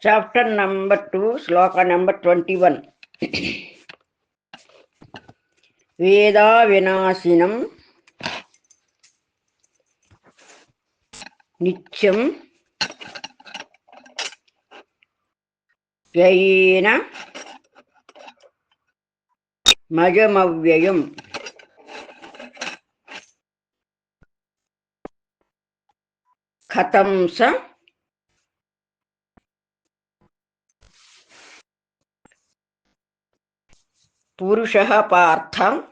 Chapter number 2, Sloka number 21. Veda Vinasinam Nityam Yayena Majamavyayam Khatamsa Purushaha Partha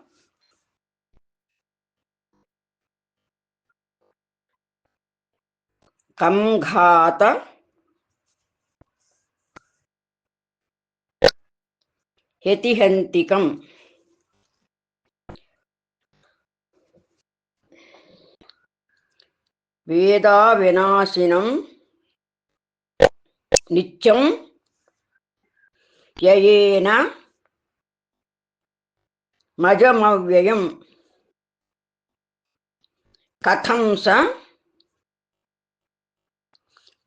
Kamghata Yetihantikam. Veda Vinasinam Nityam Yayena Majamavyayam Kathamsa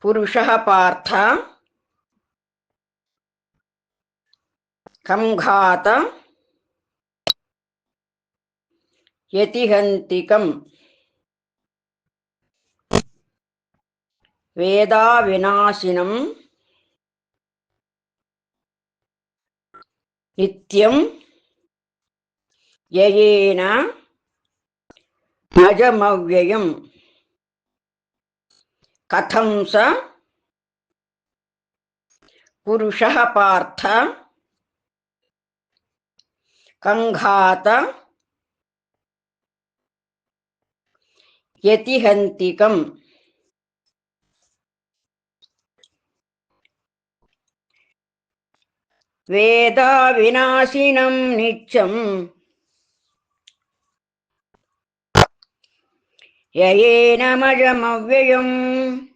Purushaha Partha Kamghata Yetihantikam. Veda Vinasinam Nityam Yayena Majamavyayam Kathamsa Purushaha Partha Kanghata Yetihantikam. Veda Vinasinam Nityam Yayena Majamavyayam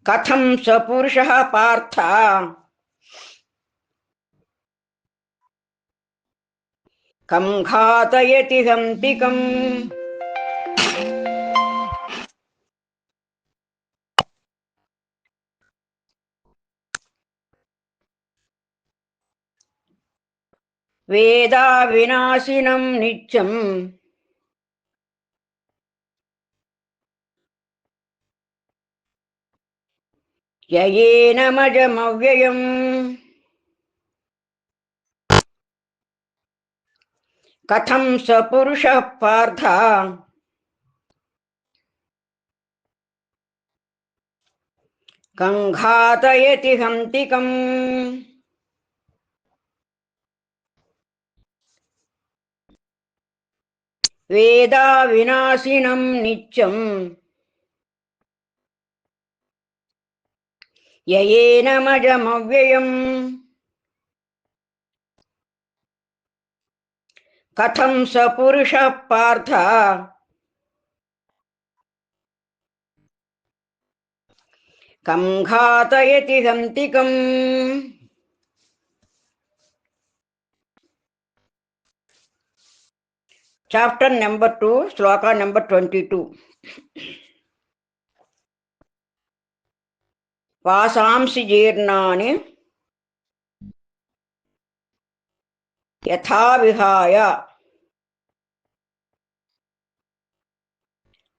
Kathamsa Purushaha Partha Kamghata Yetihantikam. Veda Vinasinam Nityam Yayena Majamavyayam Kathamsa Purushaha Partha Kanghata Yetihantikam. Veda Vinasinam Nityam Yayena Majamavyayam Kathamsa Purushaha Partha Kamghata Yetihantikam. Chapter number 2, Sloka number 22. Vasamsi Jirnani Yatha Vihaya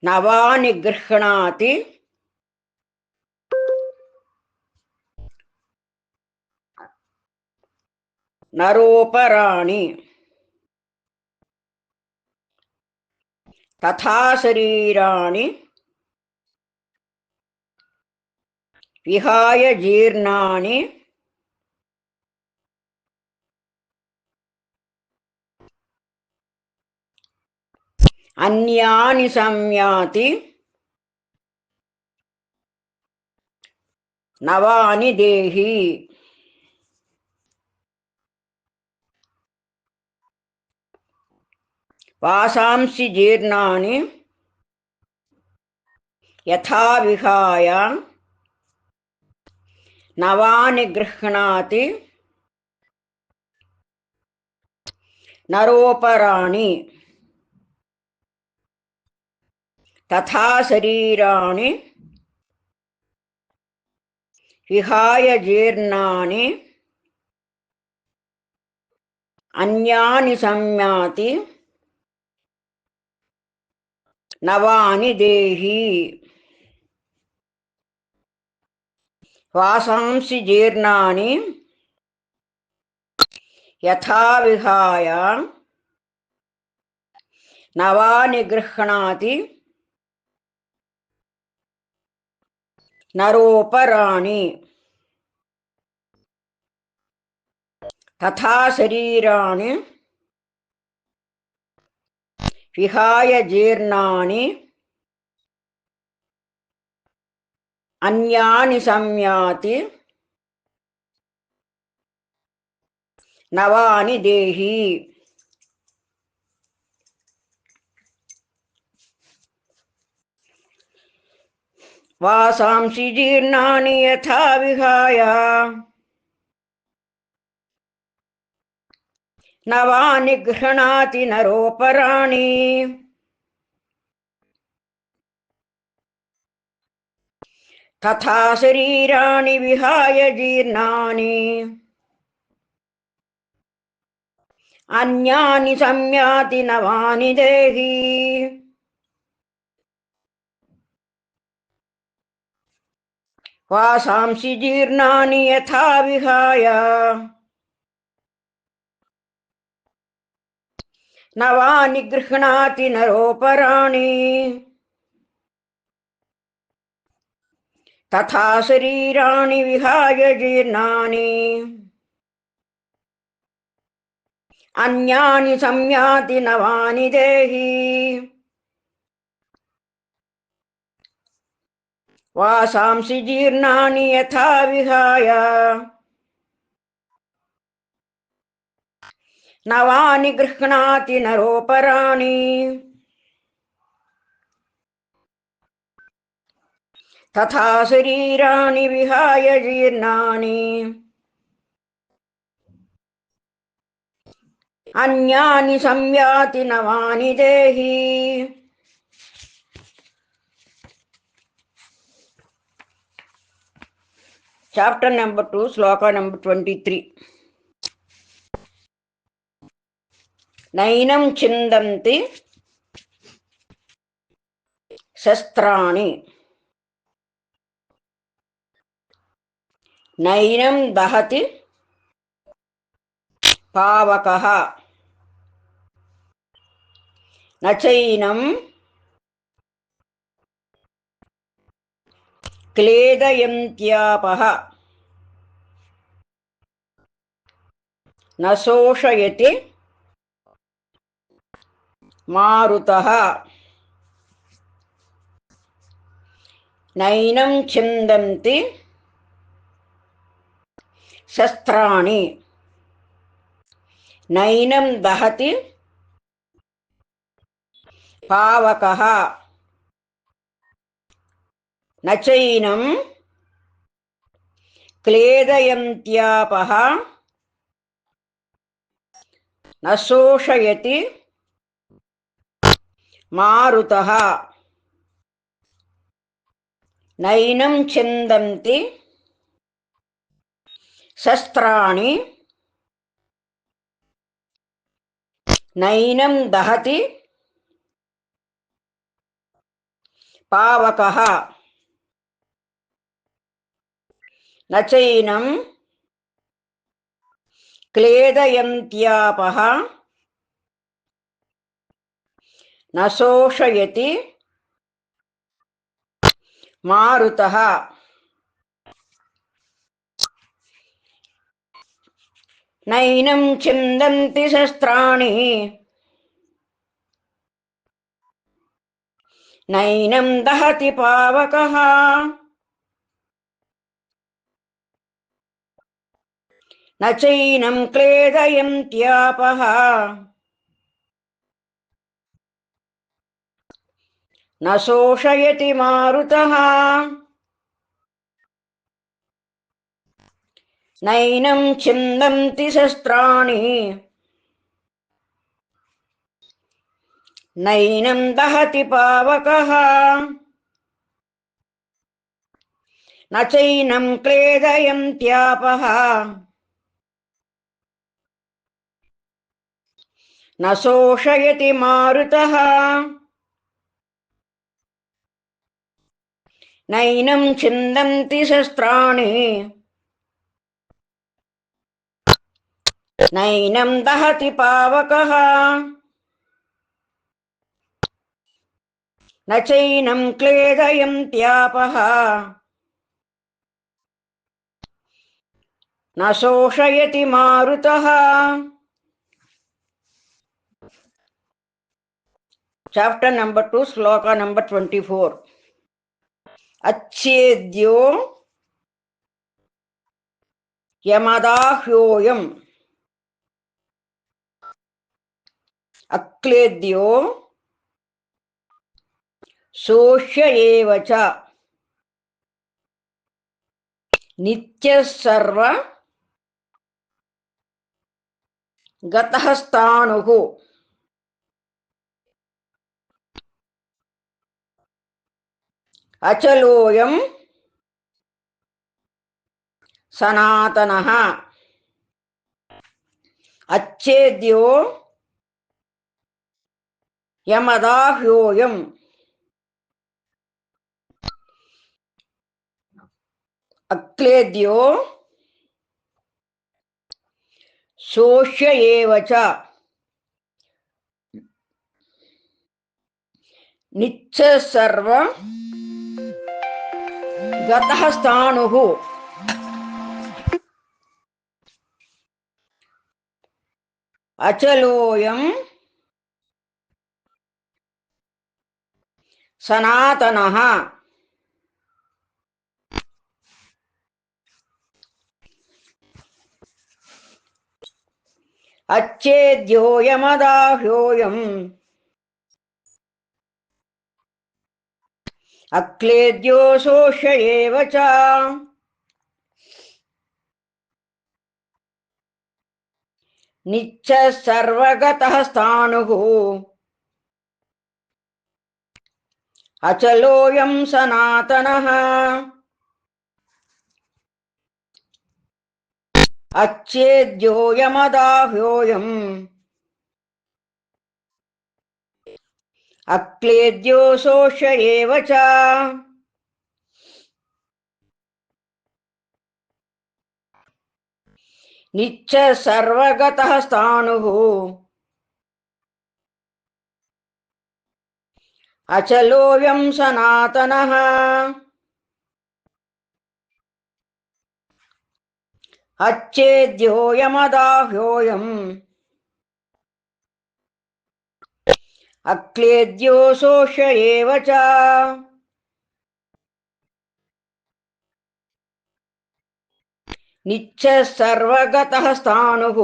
Navani Grihnati Naroparani Tatha Sarirani Vihaya Jirnani Anyani Samyati Navani Dehi. Vasamsi Jirnani Yatha Vihaya Navani Grihnati Naroparani तथा शरीराणि विहाय जीर्णानि अन्यानि संयाति नवानि देहि। वासांसि जीर्णानि यथा विहाय नवानि गृह्णाति नरोपराणि। तथा शरीराणि विहाय जीर्णानि अन्यानि संयाति नवानि देहि। वासांसि जीर्णानि यथा विहाय नवानि गृह्णाति नरोपराणि। तथा शरीराणि विहाय जीर्णानि अन्यानि संयाति नवानि देहि। वासांसि जीर्णानि यथा विहाय नवानि गृह्णाति नरोपराणि। तथा शरीराणि विहाय जीर्णानि अन्यानि संयाति नवानि देहि। वासांसि जीर्णानि यथा विहाय नवानि गृह्णाति नरोपराणि। तथा शरीराणि विहाय जीर्णानि अन्यानि संयाति नवानि देहि। Chapter number 2, Sloka number 23. नैनं छिन्दन्ति शस्त्राणि नैनं दहति पावकः न चैनं क्लेदयन्त्यापः न शोषयति मारुतः। नैनं छिन्दन्ति शस्त्राणि नैनं दहति पावकः न चैनं क्लेदयन्त्यापः न शोषयति मारुतः। नैनं छिन्दन्ति शस्त्राणि नैनं दहति पावकः न चैनं क्लेदयन्त्यापः न शोषयति मारुतः। नैनं छिन्दन्ति शस्त्राणि नैनं दहति पावकः न चैनं क्लेदयन्त्यापः न शोषयति मारुतः। नैनं छिन्दन्ति शस्त्राणि నైనం దహతి పావకః నచైనం క్లేదయంత్యాపః న శోషయతి మారుతః నైనం ఛిందంతి శస్త్రాణి నైనం దహతి పావకః నచైనం క్లేదయంత్యాపః న శోషయతి మారుతః. చాప్టర్ నెంబర్ 2, శ్లోక నెంబర్ 24. అచ్ఛేద్యో యమదాహ్యోయం అక్లేద్యో శోష్య ఏవ చ నిత్యః సర్వ గతః స్థాణుః అచలోయం సనాతనః. అచ్ఛేద్యో యమదాహ్యోయం అక్లేద్యో శోష్య ఏవ చ నిత్యః సర్వ గతః స్థాణుః అచలోయం సనాతనః. అచ్ఛేద్యో యమదాహ్యోయం అక్లేద్యో శోష్య ఏవ చ నిత్యః సర్వగతః స్థాణుః అచలోయం సనాతనః. అచ్ఛేద్యో యమదాహ్యోయం అక్లేద్యో శోష్య ఏవ చ నిత్యః సర్వగతః స్థాణుః అచలోయం సనాతనః. అచ్ఛేద్యో యమదాహ్యోయం అక్లేద్యో శోష్య ఏవ చ నిత్యః సర్వగతః స్థాణుః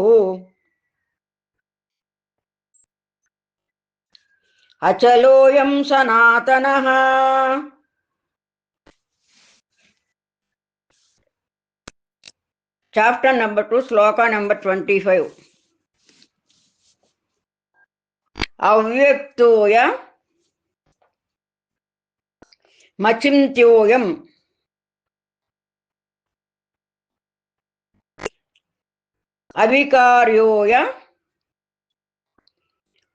అచలోయం సనాతనః. చాప్టర్ నెంబర్ 2, శ్లోక నెంబర్ 25. అవ్యక్తోయ మచింత్యోయం అవికార్యోయ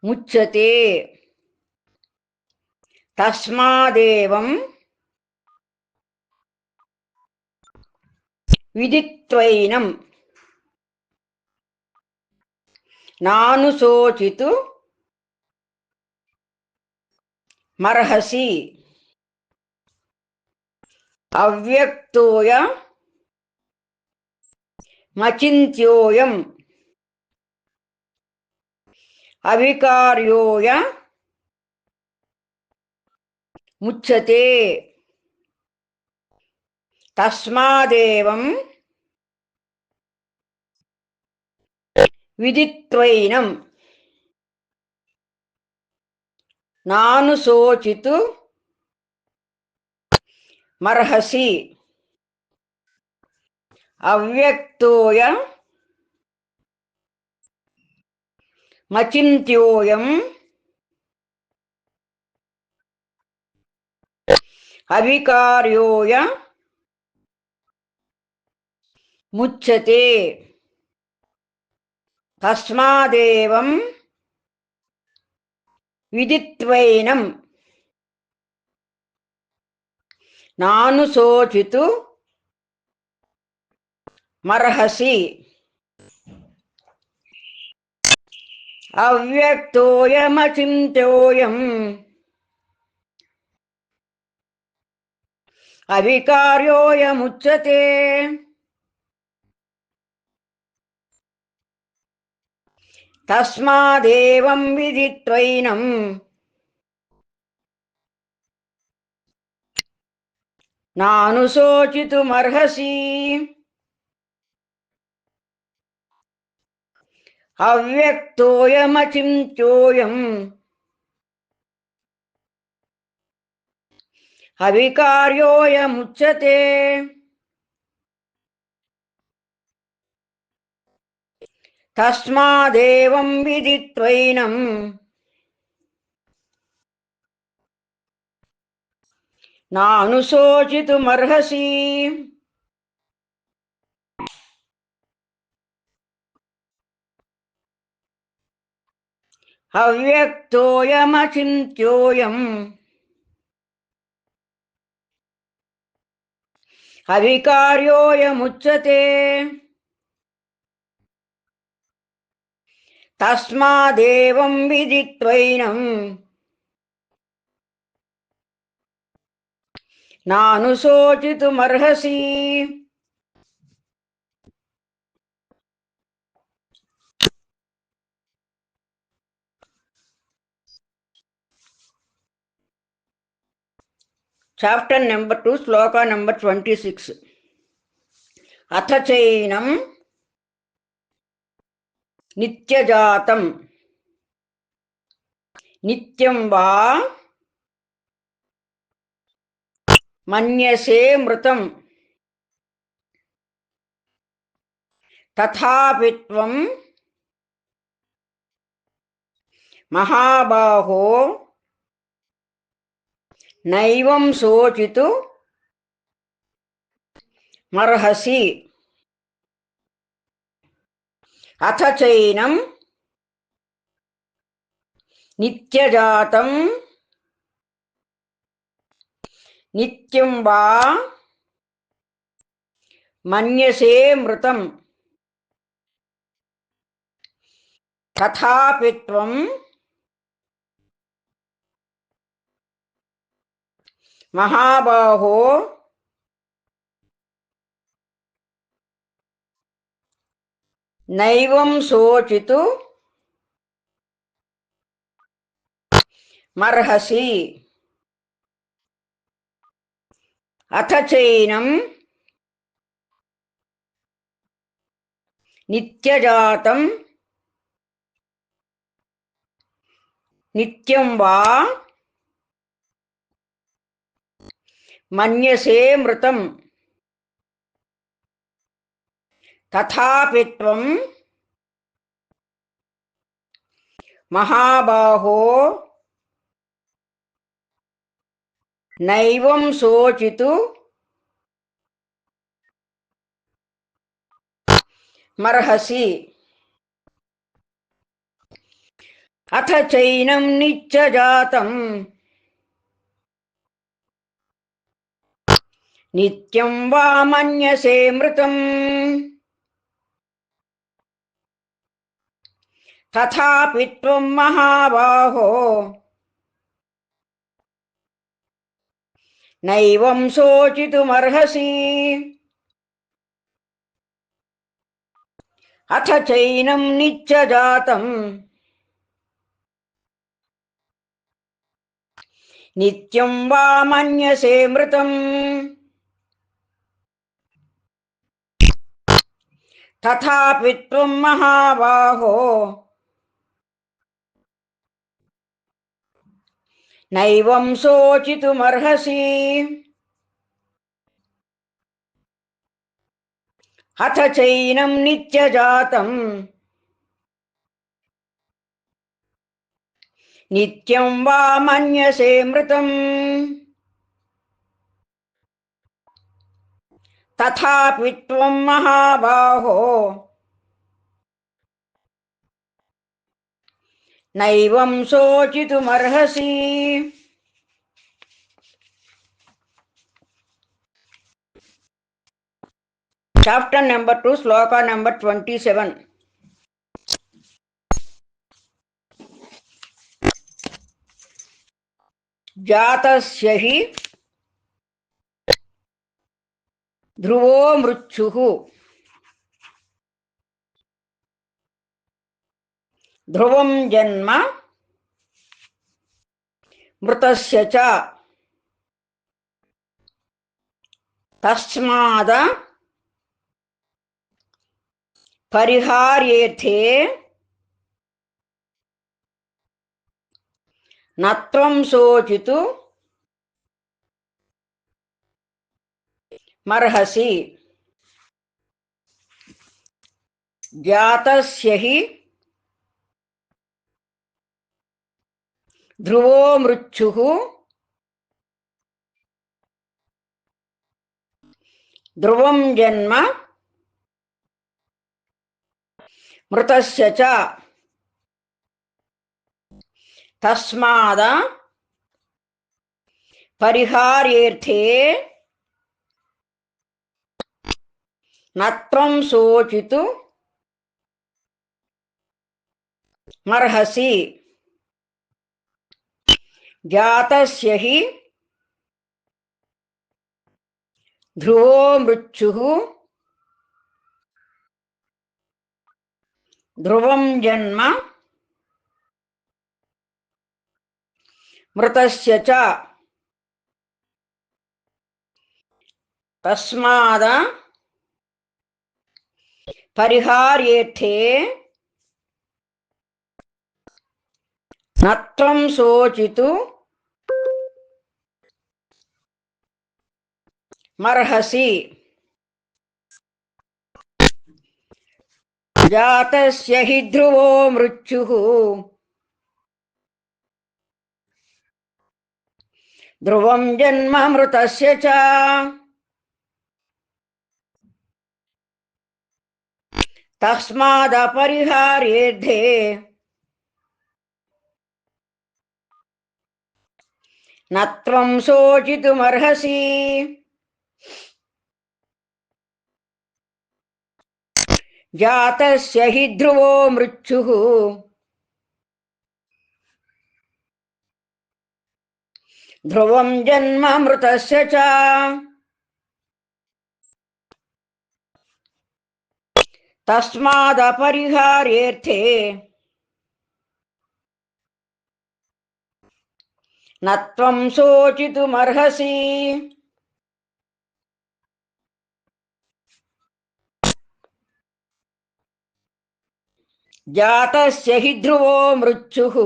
ముచ్యతే తస్మాదేవం విదిత్వైనం నానుశోచితు మర్హసి. అవ్యక్తోయ మచింత్యోయం అవికార్యోయ ముచ్యతే తస్మాదేవం విదిత్వైనం నానుశోచితు మర్హసి. అవ్యక్తోయ మచింత్యోయం అవికార్యోయ ముచ్యతే తస్మాదేవం విదిత్వైనం నానుశోచితు మర్హసి. అవ్యక్తోయమచింత్యోయం అవికార్యోయముచ్యతే తస్మాదేవం విదిత్వైనం నానుశోచితుమర్హసి. అవ్యక్తోయమచింత్యోయం అవికార్యోయముచ్యతే తస్మాదేవం విదిత్వైనం నానుశోచితుమర్హసి. అవ్యక్తోయమచింత్యోయం అవికార్యోయముచ్యతే తస్మాదేవం విదిత్వైనం నానుశోచితుమర్హసి. చాప్టర్ నెంబర్ 2 శ్లోక నెంబర్ 26. అథ చైనం నిత్యజాతం నిత్యం వా మన్యసే మృతం తథాపి త్వం మహాబాహో నైవం శోచితు మర్హసి. అథ చైనం నిత్యజాతం నిత్యం వా మన్యసే మృతం తథాపి త్వం మహాబాహో నైవం శోచితు మర్హసి. అథ చైనం నిత్యజాతం నిత్యం వా మన్యసే మృతం తథాపి త్వం మహాబాహో నైవం శోచితు మర్హసి. అథ చైనం నిత్యజాతం నిత్యం వా మన్యసే మృతం తథాపి త్వం మహాబాహో నైవం శోచితుమర్హసి. అథ చైనం నిత్యజాతం నిత్యం వా మన్యసే మృతం తథాపి త్వం మహాబాహో నైవం శోచితుమర్హసి. అథ చైనం నిత్యజాతం నిత్యం వా మన్యసే మృతం తథాపి త్వం మహాబాహో నైవం శోచితుమర్హసి. చాప్టర్ నెంబర్ 2, శ్లోక నెంబర్ 27. జాతస్య హి ధ్రువో మృత్యుః ధ్రువం జన్మ మృతస్య చ తస్మాద పరిహార్యేర్థే నత్వం శోచితు మర్హసి. జాతస్య హి ధ్రువో మృత్యుః ధ్రువం జన్మ మృతస్య చ తస్మాద పరిహార్యేర్థే నత్వం శోచితు మర్హసి. జాతస్య హి ధ్రువో మృత్యుః ధ్రువం జన్మ మృతస్య చ తస్మాద పరిహార్యేర్థే నత్వం శోచితు మర్హసి. జాతస్య హి ధ్రువో మృత్యుః ధ్రువం జన్మ మృతస్య చ తస్మాద పరిహార్యేర్థే నత్వం శోచితుమర్హసి. జాతస్య హి ధ్రువో మృత్యుః ధ్రువం జన్మ మృతస్య చ తస్మాద పరిహార్యేర్థే నత్వం శోచితుమర్హసి. జాతస్య హి ధ్రువో మృత్యుః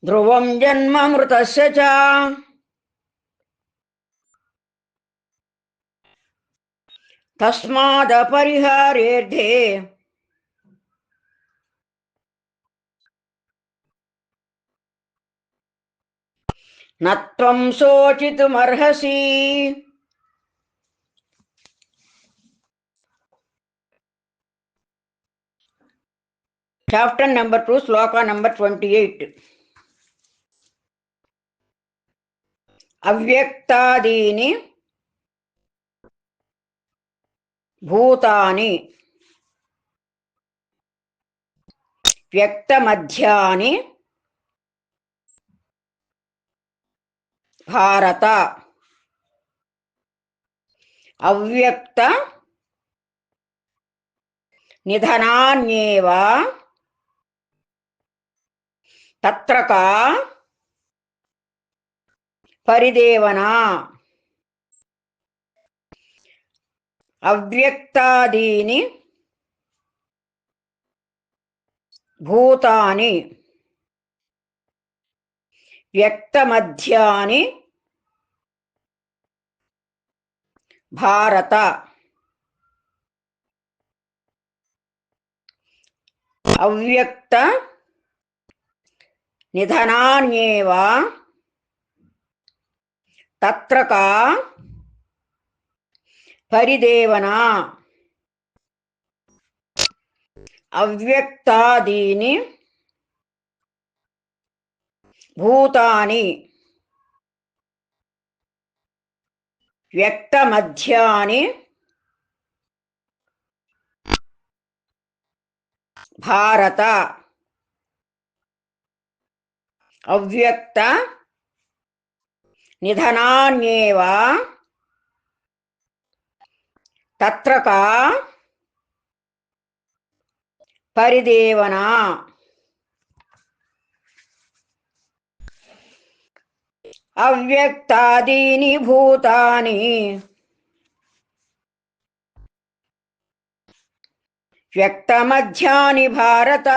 ధ్రువం జన్మ మృతస్య చ తస్మాద పరిహార్యేర్థే నత్వం శోచితుమర్హసి. చాప్టర్ నెంబర్ 2, శ్లోక నెంబర్ 28. అవ్యక్తాదీని భూతాని వ్యక్తమధ్యాని భారత. అవ్యక్త నిధనాన్యేవ తత్ర కా పరిదేవనా. అవ్యక్తాదీని భూతాని వ్యక్తమధ్యాని భారత. అవ్యక్త నిధనాన్యేవ తత్ర కా పరిదేవనా అవ్యక్తాదీని భూతాని వ్యక్తమధ్యాని భారత అవ్యక్త నిధనాన్యేవ తత్ర కా పరిదేవనా అవ్యక్తాదీని భూతాని వ్యక్తమధ్యాని భారత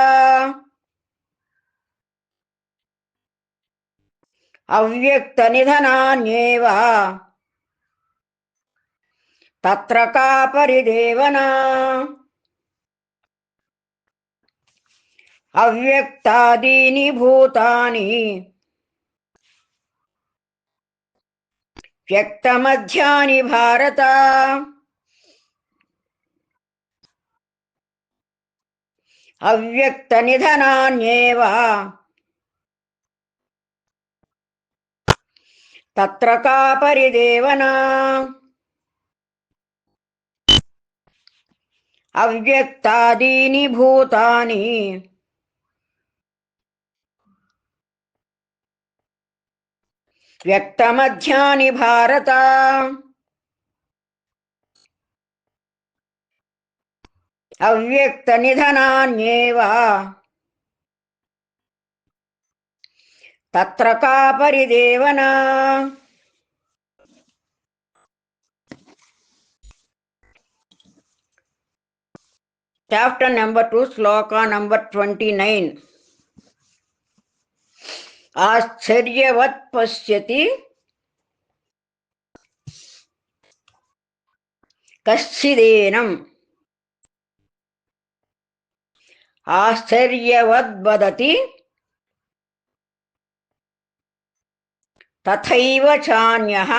అవ్యక్త నిధనాన్యేవ తత్ర కా పరిదేవనా అవ్యక్తాదీని భూతాని వ్యక్తమధ్యాని భారత అవ్యక్త నిధనాన్యేవ తత్ర కా పరిదేవనా అవ్యక్తాదీని భూతాని వ్యక్తమధ్యాని భారత అవ్యక్త నిధనాన్యేవ తత్ర కా పరిదేవనా చాప్టర్ నెంబర్ 2 శ్లోక నంబర్ 29 ఆశ్చర్యవత్ పశ్యతి కశ్చిదేనం ఆశ్చర్యవద్వదతి తథైవ చాన్యః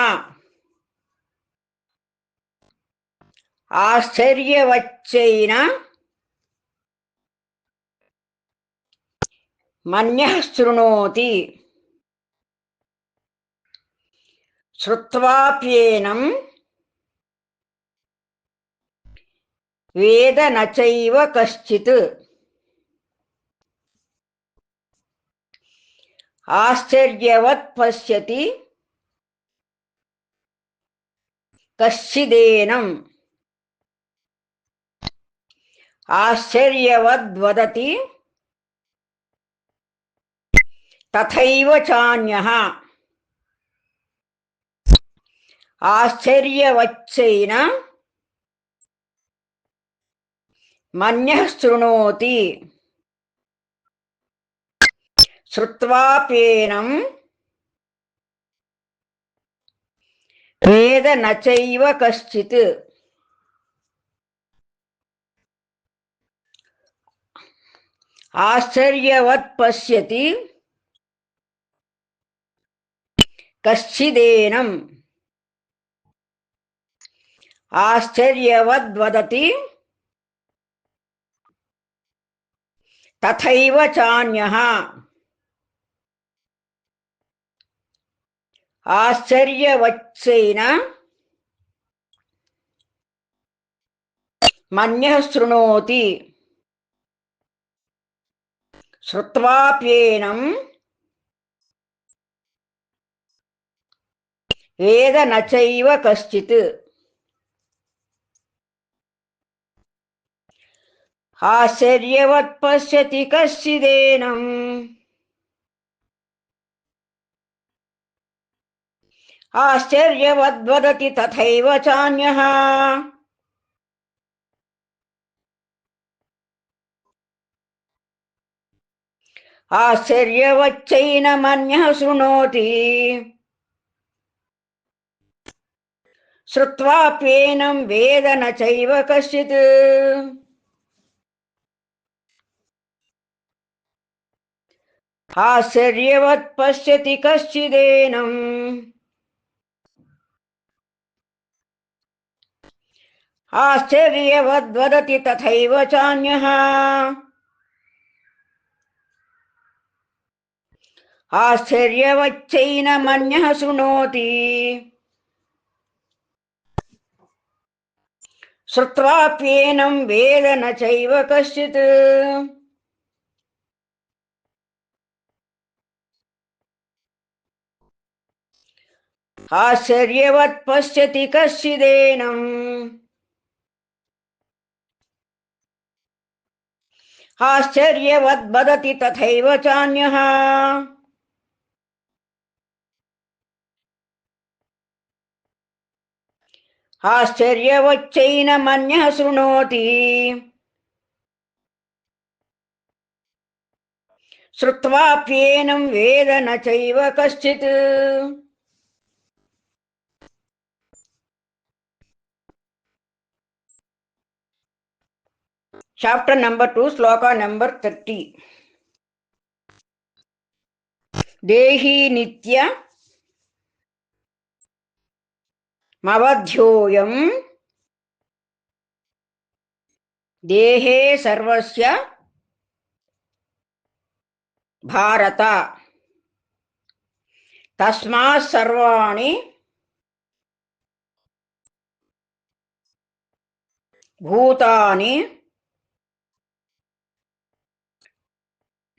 ఆశ్చర్యవచ్చైన మన్యః శృణోతి శ్రుత్వాప్యేనం వేద న చైవ కశ్చిత్ ఆశ్చర్యవత్ పశ్యతి కశ్చిదేనం ఆశ్చర్యవద్వదతి తథైవ చాన్యః ఆశ్చర్యవచ్చైన మన్యః శృణోతి శ్రుత్వాప్యేనం వేద న చైవ కశ్చిత్ ఆశ్చర్యవత్ పశ్యతి కశ్చిదేనం ఆశ్చర్యవద్వదతి తథైవ చాన్యః ఆశ్చర్యవచ్చైన మన్యః శృణోతి శ్రుత్వాప్యేనం వేద న చైవ కశ్చిత్ ఆశ్చర్యవత్ పశ్యతి కశ్చిదేనం ఆశ్చర్యవద్వదతి తథైవ చాన్యః ఆశ్చర్యవచ్చైన మన్యః శృణోతి శ్రుత్వాప్యేనం వేద న చైవ కశ్చిత్ ఆశ్చర్యవత్ పశ్యతి కశ్చిదేనం आश्चर्यवद्वदति तथैव चान्यः आश्चर्यवच्चैनमन्यः शृणोति श्रुत्वाप्येनं वेद न चैव कश्चित् आश्चर्यवत् पश्यति कश्चिदेनम् आश्चर्यवद् वदति तथैव चान्यः आश्चर्यवच्चैनमन्यः शृणोति श्रुत्वाप्येनं वेद न चैव कश्चित्। Chapter number 2, Sloka number 30. देही नित्य मवध्योऽयं देहे सर्वस्य भारत तस्मात् सर्वाणि भूतानि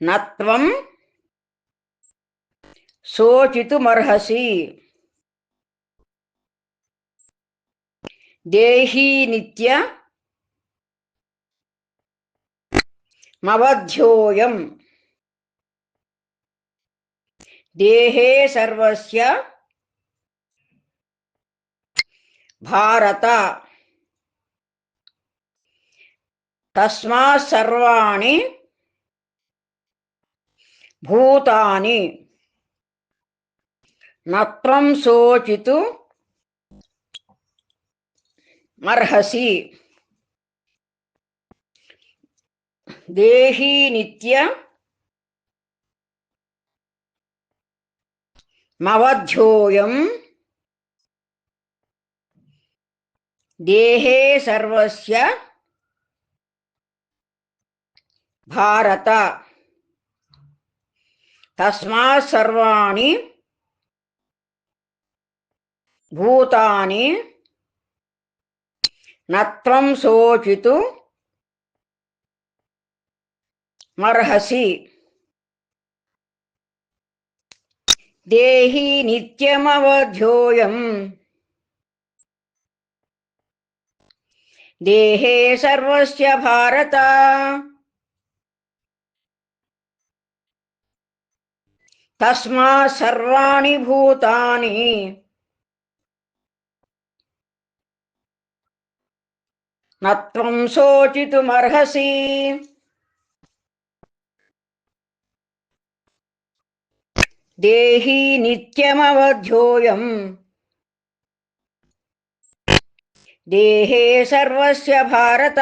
न त्वं शोचितुमर्हसि। देही नित्य मवध्योऽयं देहे सर्वस्य भारत तस्मात् सर्वाणि भूतानि न त्वं शोचितुमर्हसि। देही नित्य मवध्योऽयं देहे सर्वस्य भारत तस्मात् सर्वाणि भूतानि न त्वं शोचितुमर्हसि। देही नित्यमवध्योऽयं देहे सर्वस्य भारत तस्मात् सर्वाणि भूतानि न त्वं शोचितुमर्हसि। देही नित्यमवध्योऽयं देहे सर्वस्य भारत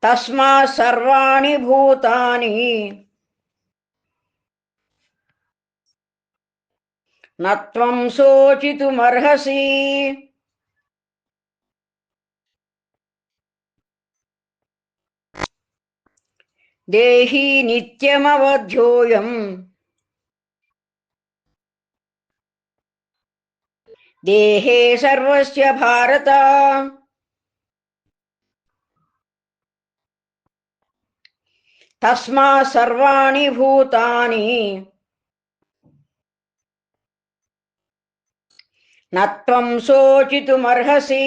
तस्मात् सर्वाणि भूतानि न त्वं शोचितुमर्हसि। देही नित्यमवध्योऽयं देहे सर्वस्य भारत तस्मात् सर्वाणि भूतानि न त्वं शोचितुमर्हसि।